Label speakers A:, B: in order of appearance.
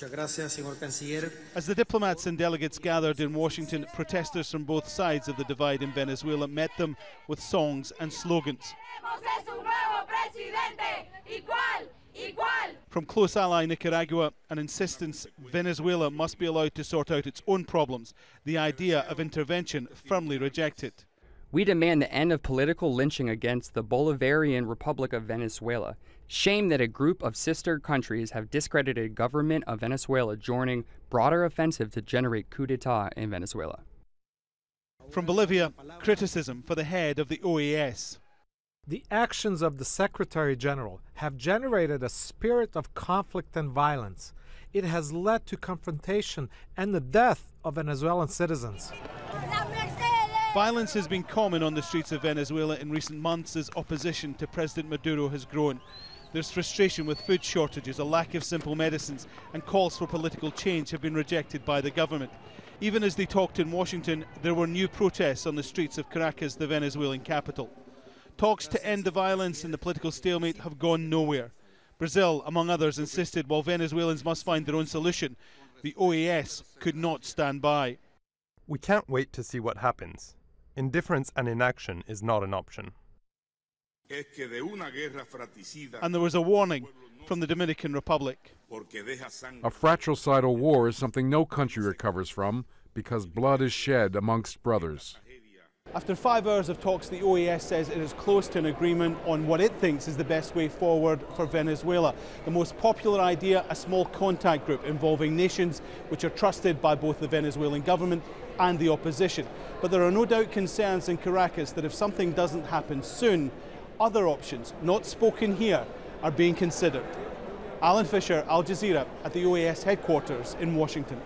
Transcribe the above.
A: As the diplomats and delegates gathered in Washington, protesters from both sides of the divide in Venezuela met them with songs and slogans. From close ally Nicaragua, an insistence Venezuela must be allowed to sort out its own problems, the idea of intervention firmly rejected.
B: We demand the end of political lynching against the Bolivarian Republic of Venezuela. Shame that a group of sister countries have discredited government of Venezuela joining broader offensive to generate coup d'etat in Venezuela.
A: From Bolivia, criticism for the head of the OAS.
C: The actions of the Secretary General have generated a spirit of conflict and violence. It has led to confrontation and the death of Venezuelan citizens.
A: Violence has been common on the streets of Venezuela in recent months as opposition to President Maduro has grown. There's frustration with food shortages, a lack of simple medicines, and calls for political change have been rejected by the government. Even as they talked in Washington, there were new protests on the streets of Caracas, the Venezuelan capital. Talks to end the violence and the political stalemate have gone nowhere. Brazil, among others, insisted while Venezuelans must find their own solution, the OAS could not stand by.
D: We can't wait to see what happens. Indifference and inaction is not an option.
A: And there was a warning from the Dominican Republic.
E: A fratricidal war is something no country recovers from because blood is shed amongst brothers.
A: After 5 hours of talks, the OAS says it is close to an agreement on what it thinks is the best way forward for Venezuela. The most popular idea, a small contact group involving nations which are trusted by both the Venezuelan government and the opposition. But there are no doubt concerns in Caracas that if something doesn't happen soon, other options, not spoken here, are being considered. Alan Fisher, Al Jazeera, at the OAS headquarters in Washington.